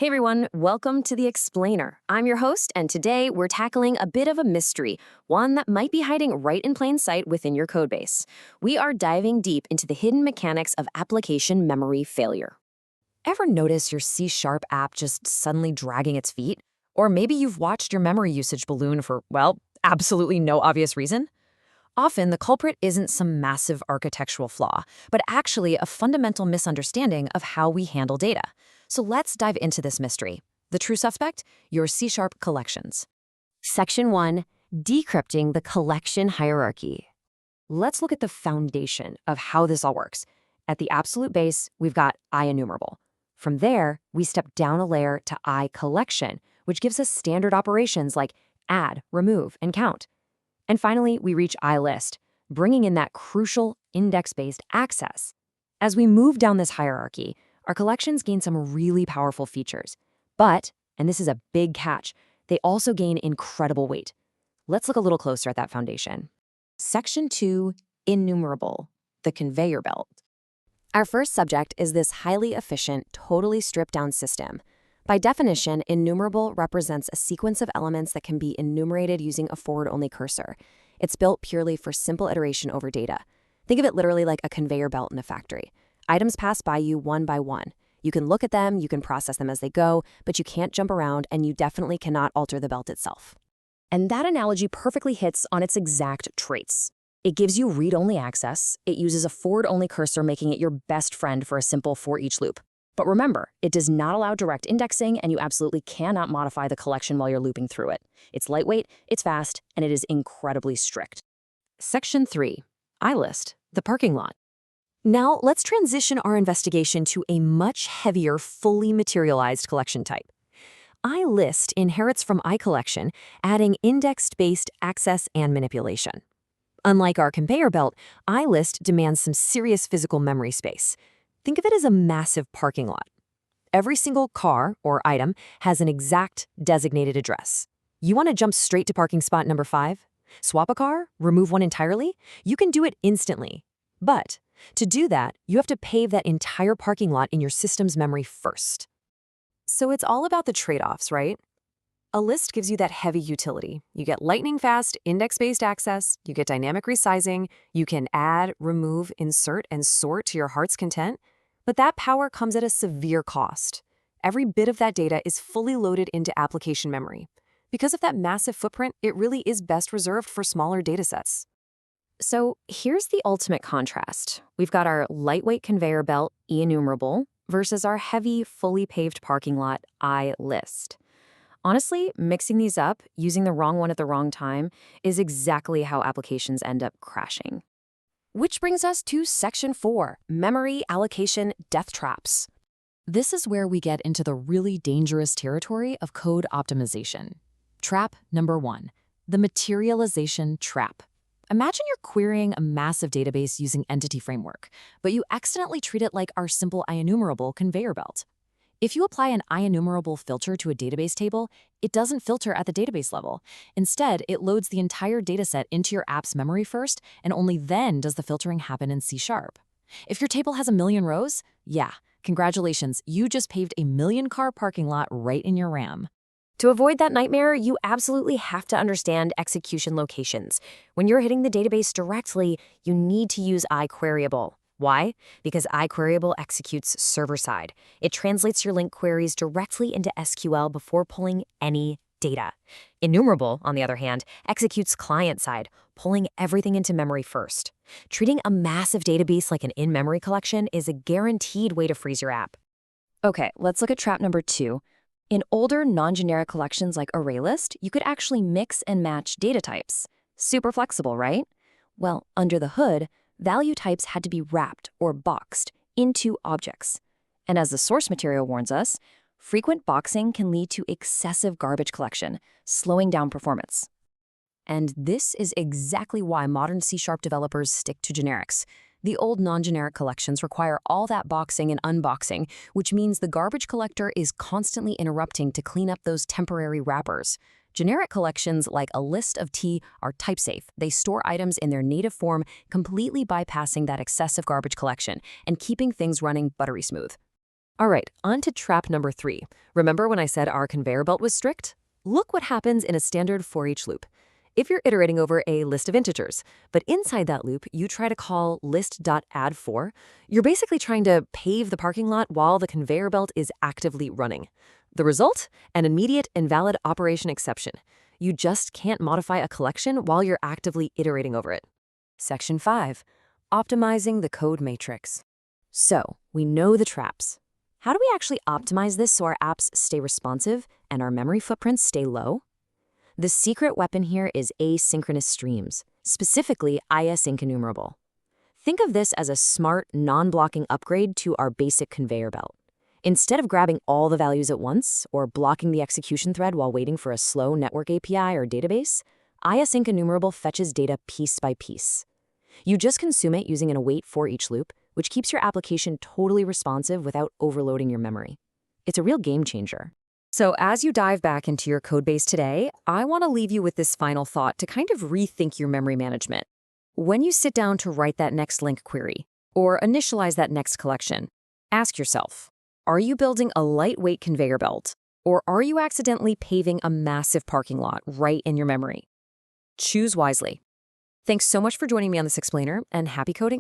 Hey everyone, welcome to The Explainer. I'm your host, and today we're tackling a bit of a mystery, one that might be hiding right in plain sight within your codebase. We are diving deep into the hidden mechanics of application memory failure. Ever notice your C# app just suddenly dragging its feet? Or maybe you've watched your memory usage balloon for, well, absolutely no obvious reason? Often, the culprit isn't some massive architectural flaw, but actually a fundamental misunderstanding of how we handle data. So let's dive into this mystery. The true suspect? Your C# collections. Section 1. Decrypting the collection hierarchy. Let's look at the foundation of how this all works. At the absolute base, we've got IEnumerable. From there, we step down a layer to ICollection, which gives us standard operations like add, remove, and count. And finally, we reach IList, bringing in that crucial index-based access. As we move down this hierarchy, our collections gain some really powerful features. But, and this is a big catch, they also gain incredible weight. Let's look a little closer at that foundation. Section 2, IEnumerable, the conveyor belt. Our first subject is this highly efficient, totally stripped-down system. By definition, IEnumerable represents a sequence of elements that can be enumerated using a forward-only cursor. It's built purely for simple iteration over data. Think of it literally like a conveyor belt in a factory. Items pass by you one by one. You can look at them, you can process them as they go, but you can't jump around, and you definitely cannot alter the belt itself. And that analogy perfectly hits on its exact traits. It gives you read-only access. It uses a forward-only cursor, making it your best friend for a simple for-each loop. But remember, it does not allow direct indexing, and you absolutely cannot modify the collection while you're looping through it. It's lightweight, it's fast, and it is incredibly strict. Section 3. IList, the parking lot. Now, let's transition our investigation to a much heavier, fully materialized collection type. IList inherits from ICollection, adding index-based access and manipulation. Unlike our conveyor belt, IList demands some serious physical memory space. Think of it as a massive parking lot. Every single car or item has an exact designated address. You want to jump straight to parking spot number 5? Swap a car? Remove one entirely? You can do it instantly. But to do that, you have to pave that entire parking lot in your system's memory first. So it's all about the trade-offs, right? A list gives you that heavy utility. You get lightning-fast, index-based access, you get dynamic resizing, you can add, remove, insert, and sort to your heart's content. But that power comes at a severe cost. Every bit of that data is fully loaded into application memory. Because of that massive footprint, it really is best reserved for smaller datasets. So here's the ultimate contrast. We've got our lightweight conveyor belt, IEnumerable, versus our heavy, fully paved parking lot, IList. Honestly, mixing these up, using the wrong one at the wrong time, is exactly how applications end up crashing. Which brings us to Section 4, Memory Allocation Death Traps. This is where we get into the really dangerous territory of code optimization. Trap number 1, the materialization trap. Imagine you're querying a massive database using Entity Framework, but you accidentally treat it like our simple IEnumerable conveyor belt. If you apply an IEnumerable filter to a database table, it doesn't filter at the database level. Instead, it loads the entire dataset into your app's memory first, and only then does the filtering happen in C#. If your table has 1,000,000 rows, yeah, congratulations, you just paved a 1,000,000-car parking lot right in your RAM. To avoid that nightmare, you absolutely have to understand execution locations. When you're hitting the database directly, you need to use iQueryable. Why? Because iQueryable executes server-side. It translates your link queries directly into SQL before pulling any data. IEnumerable, on the other hand, executes client-side, pulling everything into memory first. Treating a massive database like an in-memory collection is a guaranteed way to freeze your app. Okay, let's look at trap number 2. In older, non-generic collections like ArrayList, you could actually mix and match data types. Super flexible, right? Well, under the hood, value types had to be wrapped or boxed into objects. And as the source material warns us, frequent boxing can lead to excessive garbage collection, slowing down performance. And this is exactly why modern C# developers stick to generics. The old non-generic collections require all that boxing and unboxing, which means the garbage collector is constantly interrupting to clean up those temporary wrappers. Generic collections like a ListT are type-safe. They store items in their native form, completely bypassing that excessive garbage collection and keeping things running buttery smooth. All right, on to trap number 3. Remember when I said our conveyor belt was strict? Look what happens in a standard for each loop. If you're iterating over a list of integers, but inside that loop you try to call list.add4, you're basically trying to pave the parking lot while the conveyor belt is actively running. The result? An immediate invalid operation exception. You just can't modify a collection while you're actively iterating over it. Section 5. Optimizing the code matrix. So, we know the traps. How do we actually optimize this so our apps stay responsive and our memory footprints stay low? The secret weapon here is asynchronous streams, specifically IEnumerable. Think of this as a smart, non-blocking upgrade to our basic conveyor belt. Instead of grabbing all the values at once or blocking the execution thread while waiting for a slow network API or database, IEnumerable fetches data piece by piece. You just consume it using an await for each loop, which keeps your application totally responsive without overloading your memory. It's a real game changer. So as you dive back into your codebase today, I want to leave you with this final thought to kind of rethink your memory management. When you sit down to write that next link query or initialize that next collection, ask yourself, are you building a lightweight conveyor belt, or are you accidentally paving a massive parking lot right in your memory? Choose wisely. Thanks so much for joining me on this explainer, and happy coding.